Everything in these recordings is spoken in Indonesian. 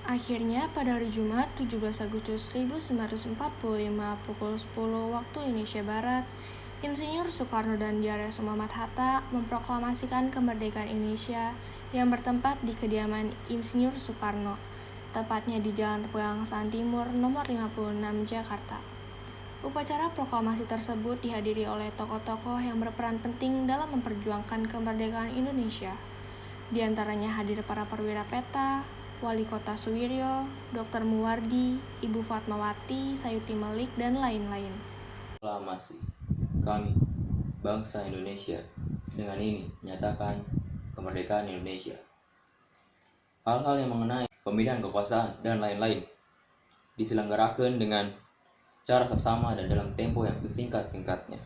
Akhirnya pada hari Jumat 17 Agustus 1945 pukul 10 waktu Indonesia Barat, Insinyur Soekarno dan Dr. Muhammad Hatta memproklamasikan kemerdekaan Indonesia yang bertempat di kediaman Insinyur Soekarno, tepatnya di Jalan Pegangsaan Timur nomor 56 Jakarta. Upacara proklamasi tersebut dihadiri oleh tokoh-tokoh yang berperan penting dalam memperjuangkan kemerdekaan Indonesia. Di antaranya hadir para perwira peta, Wali Kota Suwiryo, Dr. Muwardi, Ibu Fatmawati, Sayuti Melik, dan lain-lain. Proklamasi. Kami, bangsa Indonesia, dengan ini menyatakan kemerdekaan Indonesia. Hal-hal yang mengenai pemindahan kekuasaan dan lain-lain diselenggarakan dengan cara seksama dan dalam tempo yang sesingkat-singkatnya.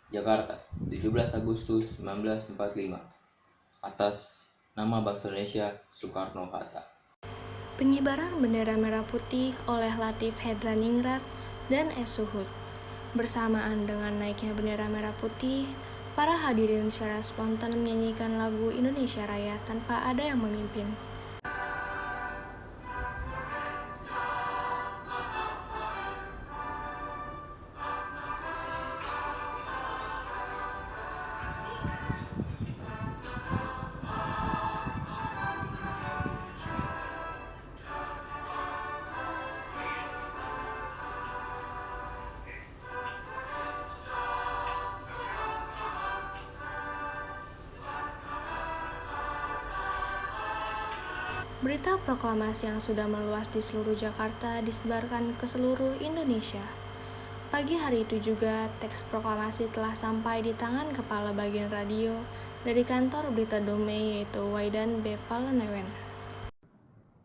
Jakarta, 17 Agustus 1945. Atas nama bangsa Indonesia, Soekarno-Hatta. Pengibaran bendera merah putih oleh Latif Hedraningrat dan S. Suhud. Bersamaan dengan naiknya bendera merah putih, para hadirin secara spontan menyanyikan lagu Indonesia Raya tanpa ada yang memimpin. Berita proklamasi yang sudah meluas di seluruh Jakarta disebarkan ke seluruh Indonesia. Pagi hari itu juga, teks proklamasi telah sampai di tangan Kepala Bagian Radio dari kantor Berita Damai yaitu Waidan B. Palenewen.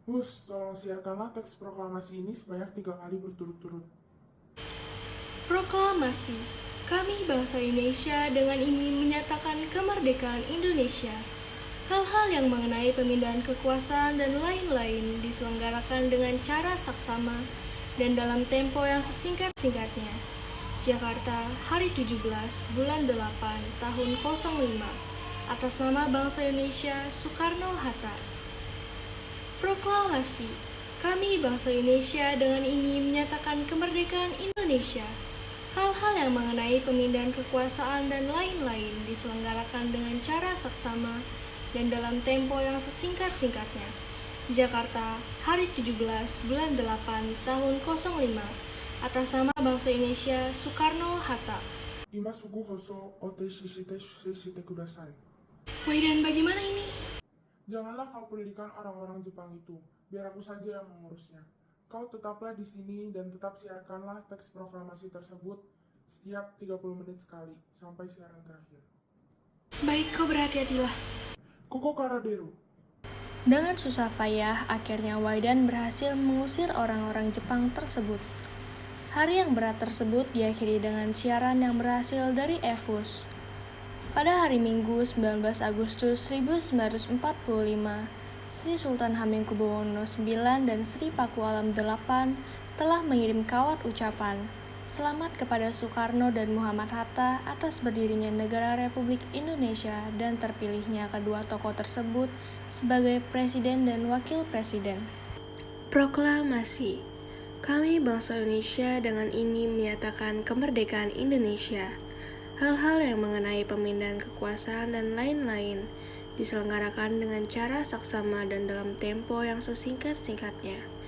Bus, tolong siarkanlah teks proklamasi ini sebanyak 3 kali berturut-turut. Proklamasi. Kami bangsa Indonesia dengan ini menyatakan kemerdekaan Indonesia. Hal-hal yang mengenai pemindahan kekuasaan dan lain-lain diselenggarakan dengan cara saksama dan dalam tempo yang sesingkat-singkatnya. Jakarta, hari 17 bulan 8 tahun 05. Atas nama bangsa Indonesia, Soekarno-Hatta. Proklamasi. Kami bangsa Indonesia dengan ini menyatakan kemerdekaan Indonesia. Hal-hal yang mengenai pemindahan kekuasaan dan lain-lain diselenggarakan dengan cara saksama dan dalam tempo yang sesingkat-singkatnya. Jakarta, hari 17 bulan 8 tahun 05. Atas nama bangsa Indonesia, Soekarno-Hatta. Ima suku hoso ote shishite kudasai. Waidan, bagaimana ini? Janganlah kau pedulikan orang-orang Jepang itu, biar aku saja yang mengurusnya. Kau tetaplah di sini dan tetap siarkanlah teks proklamasi tersebut setiap 30 menit sekali, sampai siaran terakhir. Baik, kau berhati-hatilah. Koko Karaderu. Dengan susah payah, akhirnya Waidan berhasil mengusir orang-orang Jepang tersebut. Hari yang berat tersebut diakhiri dengan siaran yang berhasil dari EFUS. Pada hari Minggu 19 Agustus 1945, Sri Sultan Hamengkubuwono IX dan Sri Paku Alam VIII telah mengirim kawat ucapan selamat kepada Soekarno dan Muhammad Hatta atas berdirinya negara Republik Indonesia dan terpilihnya kedua tokoh tersebut sebagai Presiden dan Wakil Presiden. Proklamasi. Kami bangsa Indonesia dengan ini menyatakan kemerdekaan Indonesia. Hal-hal yang mengenai pemindahan kekuasaan dan lain-lain diselenggarakan dengan cara saksama dan dalam tempo yang sesingkat-singkatnya.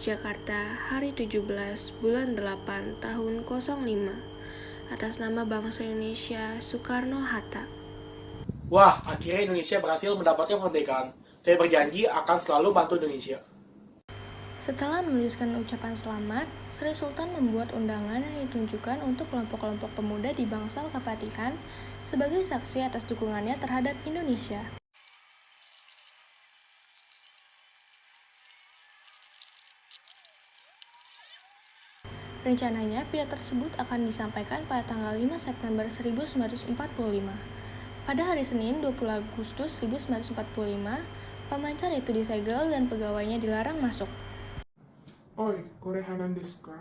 Jakarta, hari 17 bulan 8 tahun 05. Atas nama bangsa Indonesia, Soekarno-Hatta. Wah, akhirnya Indonesia berhasil mendapatkan kemerdekaan. Saya berjanji akan selalu bantu Indonesia. Setelah menuliskan ucapan selamat, Sri Sultan membuat undangan yang ditunjukkan untuk kelompok-kelompok pemuda di Bangsal Kapatihan sebagai saksi atas dukungannya terhadap Indonesia. Rencananya, pidato tersebut akan disampaikan pada tanggal 5 September 1945. Pada hari Senin, 20 Agustus 1945, pemancar itu disegel dan pegawainya dilarang masuk. Oi, korehanan desu ka?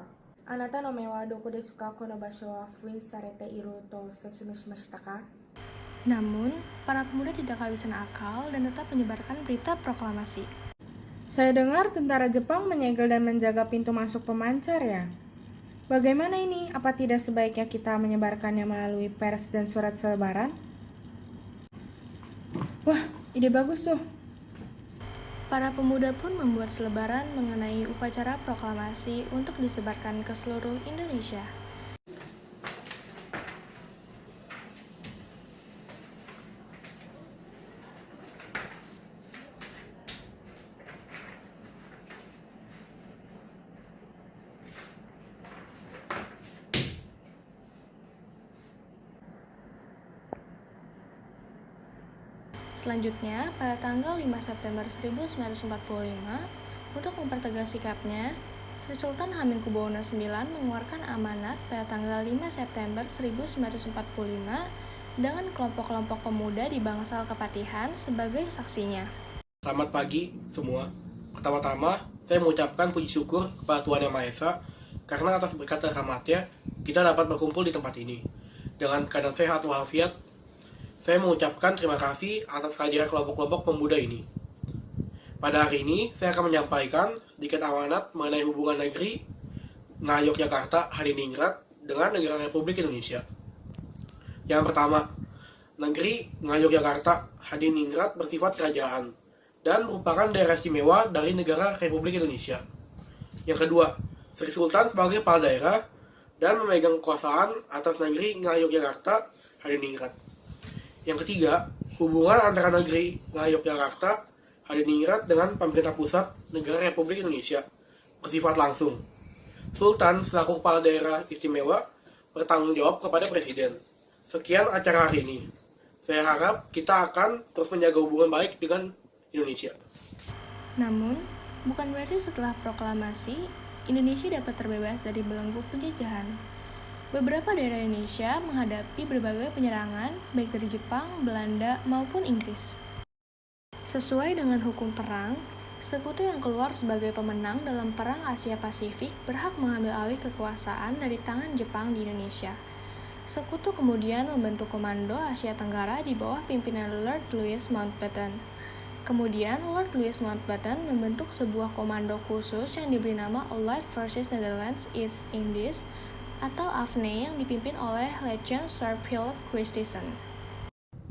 あなたの目はどこですかこの場所は封印されていると説明しましたか Namun, para pemuda tidak kehabisan akal dan tetap menyebarkan berita proklamasi. Saya dengar tentara Jepang menyegel dan menjaga pintu masuk pemancar ya. Bagaimana ini? Apa tidak sebaiknya kita menyebarkannya melalui pers dan surat selebaran? Wah, ide bagus tuh. Para pemuda pun membuat selebaran mengenai upacara proklamasi untuk disebarkan ke seluruh Indonesia. Selanjutnya, pada tanggal 5 September 1945, untuk mempertegas sikapnya, Sri Sultan Hamengkubuwono IX mengeluarkan amanat pada tanggal 5 September 1945 dengan kelompok-kelompok pemuda di Bangsal Kepatihan sebagai saksinya. Selamat pagi semua. Pertama-tama, saya mengucapkan puji syukur kepada Tuhan Yang Maha Esa karena atas berkat dan rahmatnya kita dapat berkumpul di tempat ini. Dengan keadaan sehat walafiat, saya mengucapkan terima kasih atas kehadiran kelompok-kelompok pemuda ini. Pada hari ini, saya akan menyampaikan sedikit amanat mengenai hubungan negeri Ngayogyakarta Hadiningrat dengan negara Republik Indonesia. Yang pertama, negeri Ngayogyakarta Hadiningrat bersifat kerajaan dan merupakan daerah istimewa dari negara Republik Indonesia. Yang kedua, Sri Sultan sebagai kepala daerah dan memegang kekuasaan atas negeri Ngayogyakarta Hadiningrat. Yang ketiga, hubungan antara negeri Ngayogyakarta Hadiningrat dengan pemerintah pusat negara Republik Indonesia bersifat langsung. Sultan selaku kepala daerah istimewa bertanggung jawab kepada presiden. Sekian acara hari ini. Saya harap kita akan terus menjaga hubungan baik dengan Indonesia. Namun, bukan berarti setelah proklamasi, Indonesia dapat terbebas dari belenggu penjajahan. Beberapa daerah Indonesia menghadapi berbagai penyerangan, baik dari Jepang, Belanda, maupun Inggris. Sesuai dengan hukum perang, sekutu yang keluar sebagai pemenang dalam Perang Asia Pasifik berhak mengambil alih kekuasaan dari tangan Jepang di Indonesia. Sekutu kemudian membentuk Komando Asia Tenggara di bawah pimpinan Lord Louis Mountbatten. Kemudian, Lord Louis Mountbatten membentuk sebuah komando khusus yang diberi nama Allied Forces Netherlands East Indies atau AFNE yang dipimpin oleh Legend Sir Philip Christison.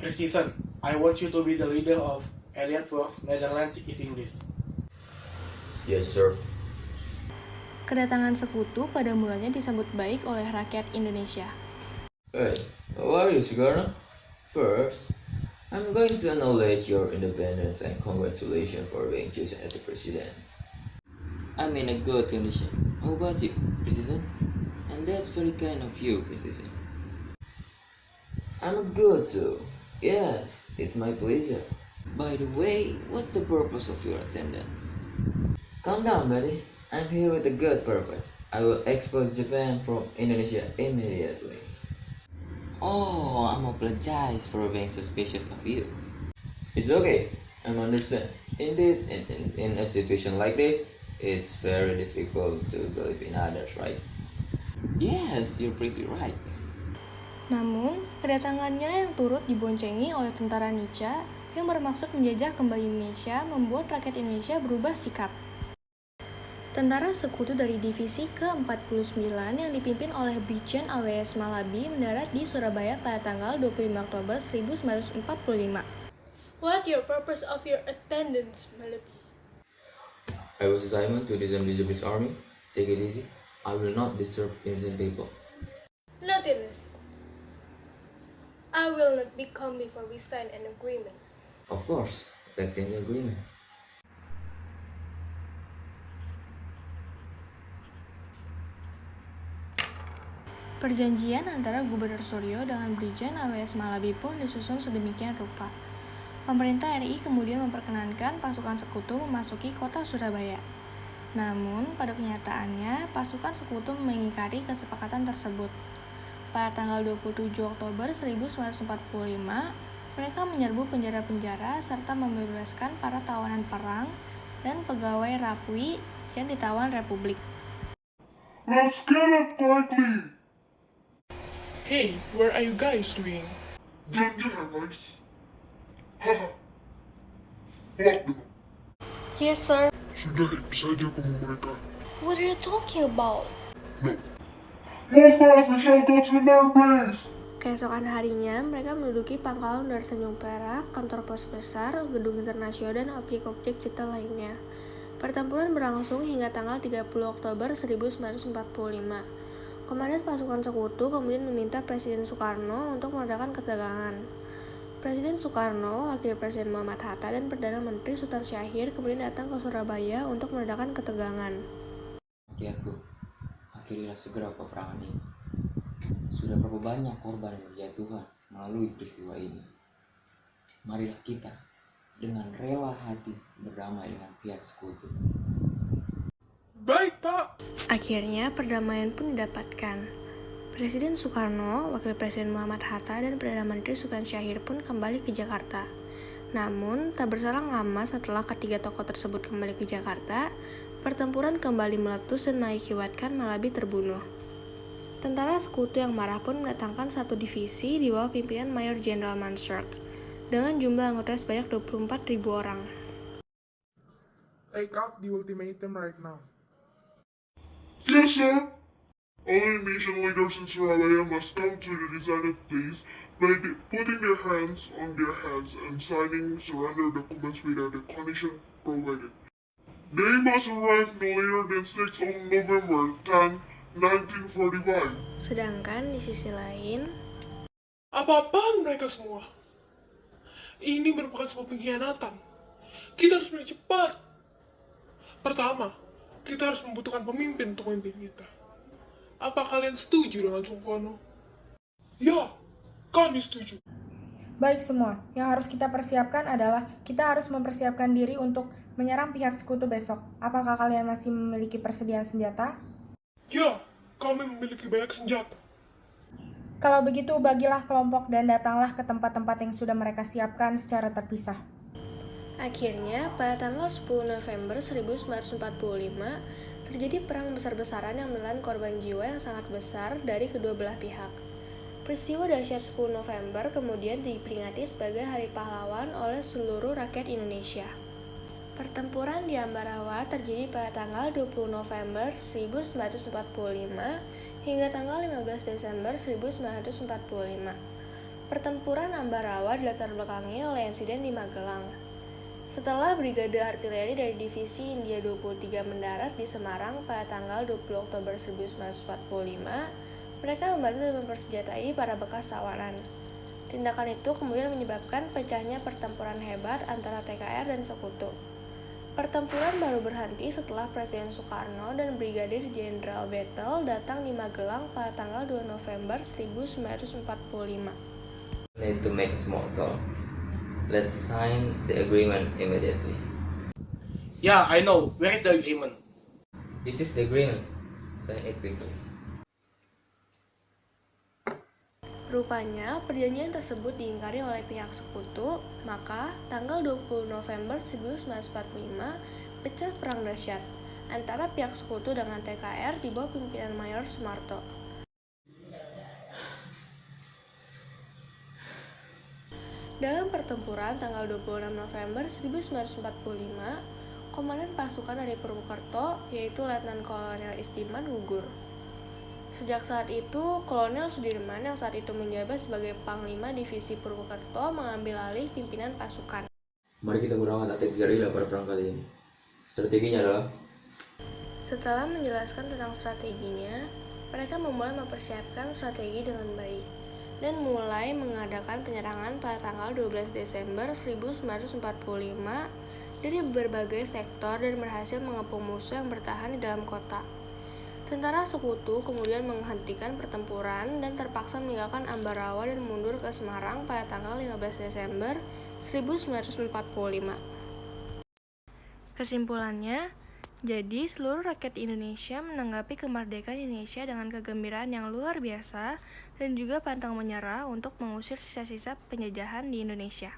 Christison, I want you to be the leader of Allied Force Netherlands East Indies. Yes, sir. Kedatangan sekutu pada mulanya disambut baik oleh rakyat Indonesia. Hey, how are you, Sugarna? First, I'm going to acknowledge your independence and congratulations for being chosen as the president. I'm in a good condition. How about you, President? And that's very kind of you, President. I'm good too. Yes, it's my pleasure. By the way, what's the purpose of your attendance? Calm down, buddy. I'm here with a good purpose. I will expel Japan from Indonesia immediately. Oh, I'm apologize for being suspicious of you. It's okay. I understand. Indeed, in a situation like this, it's very difficult to believe in others, right? Yes, you're pretty right. Namun, kedatangannya yang turut diboncengi oleh tentara Nica yang bermaksud menjajah kembali Indonesia membuat rakyat Indonesia berubah sikap. Tentara sekutu dari divisi ke-49 yang dipimpin oleh Brigjen AWS Malabi mendarat di Surabaya pada tanggal 25 Oktober 1945. What your purpose of your attendance, Malabi? I was assigned to disarm the Japanese army. Take it easy. I will not disturb innocent people. Nothing less. I will not be calm before we sign an agreement. Of course, let's sign the agreement. Perjanjian antara Gubernur Suryo dengan Brigjen AWS Malabi pun disusun sedemikian rupa. Pemerintah RI kemudian memperkenankan pasukan sekutu memasuki kota Surabaya. Namun, pada kenyataannya, pasukan sekutu mengingkari kesepakatan tersebut. Pada tanggal 27 Oktober 1945, mereka menyerbu penjara-penjara serta membebaskan para tawanan perang dan pegawai Rapwi yang ditawan Republik. Let's get it quickly! Hey, what are you guys doing? Jalan-jalan, guys. Haha. What the? Yes, sir. Sudah itu saja kamu mereka. What are you talking about? No. More official touch with our base. Keesokan harinya, mereka menduduki pangkalan udara Tanjung Perak, kantor pos besar, gedung internasional, dan objek-objek vital lainnya. Pertempuran berlangsung hingga tanggal 30 Oktober 1945. Komandan pasukan sekutu kemudian meminta Presiden Soekarno untuk meredakan ketegangan. Presiden Soekarno, Wakil Presiden Muhammad Hatta, dan Perdana Menteri Sultan Syahrir kemudian datang ke Surabaya untuk meredakan ketegangan. Rakyatku, akhirilah segera peperangan ini. Sudah berapa banyak korban yang berjatuhan melalui peristiwa ini. Marilah kita dengan rela hati berdamai dengan pihak sekutu. Baik, Pak. Akhirnya perdamaian pun didapatkan. Presiden Soekarno, Wakil Presiden Muhammad Hatta, dan Perdana Menteri Sultan Syahrir pun kembali ke Jakarta. Namun, tak berselang lama setelah ketiga tokoh tersebut kembali ke Jakarta, pertempuran kembali meletus dan mengakibatkan Malabi terbunuh. Tentara sekutu yang marah pun mendatangkan satu divisi di bawah pimpinan Mayor Jenderal Mansur dengan jumlah anggota sebanyak 24.000 orang. Take out the ultimatum right now. Yes, sir. All Indonesian leaders in Surabaya must come to the designated place by putting their hands on their heads and signing surrender documents without the condition provided. They must arrive no later than 6 on November 10, 1945. Sedangkan di sisi lain, Apa-apaan mereka semua? Ini merupakan sebuah pengkhianatan. Kita harus lebih cepat. Pertama, kita harus membutuhkan pemimpin untuk memimpin kita. Apa kalian setuju dengan Soekarno? Ya, kami setuju. Baik semua, yang harus kita persiapkan adalah kita harus mempersiapkan diri untuk menyerang pihak sekutu besok. Apakah kalian masih memiliki persediaan senjata? Ya, kami memiliki banyak senjata. Kalau begitu, bagilah kelompok dan datanglah ke tempat-tempat yang sudah mereka siapkan secara terpisah. akhirnya pada tanggal 10 November 1945 terjadi perang besar-besaran yang menelan korban jiwa yang sangat besar dari kedua belah pihak. Peristiwa dahsyat 10 November kemudian diperingati sebagai Hari Pahlawan oleh seluruh rakyat Indonesia. Pertempuran di Ambarawa terjadi pada tanggal 20 November 1945 hingga tanggal 15 Desember 1945. Pertempuran Ambarawa dilatar belakangi oleh insiden di Magelang. Setelah Brigade Artileri dari Divisi India 23 mendarat di Semarang pada tanggal 20 Oktober 1945, mereka membantu dan mempersenjatai para bekas tawanan. Tindakan itu kemudian menyebabkan pecahnya pertempuran hebat antara TKR dan Sekutu. Pertempuran baru berhenti setelah Presiden Soekarno dan Brigadir Jenderal Bethel datang di Magelang pada tanggal 2 November 1945. Need to make small talk. Let's sign the agreement immediately. Yeah, I know. Where is the agreement? This is the agreement. Sign it quickly. Rupanya, perjanjian tersebut diingkari oleh pihak sekutu, maka tanggal 20 November 1945 pecah perang dahsyat antara pihak sekutu dengan TKR di bawah pimpinan Mayor Soemarto. Dalam pertempuran tanggal 26 November 1945, komandan pasukan dari Purwokerto, yaitu Letnan Kolonel Isdiman, gugur. Sejak saat itu, Kolonel Sudirman yang saat itu menjabat sebagai Panglima Divisi Purwokerto mengambil alih pimpinan pasukan. Mari kita gunakan taktik gerilya pada perang kali ini. Strateginya adalah Setelah menjelaskan tentang strateginya, mereka memulai mempersiapkan strategi dengan baik dan mulai mengadakan penyerangan pada tanggal 12 Desember 1945 dari berbagai sektor dan berhasil mengepung musuh yang bertahan di dalam kota. Tentara sekutu kemudian menghentikan pertempuran dan terpaksa meninggalkan Ambarawa dan mundur ke Semarang pada tanggal 15 Desember 1945. Kesimpulannya, jadi seluruh rakyat Indonesia menanggapi kemerdekaan Indonesia dengan kegembiraan yang luar biasa dan juga pantang menyerah untuk mengusir sisa-sisa penjajahan di Indonesia.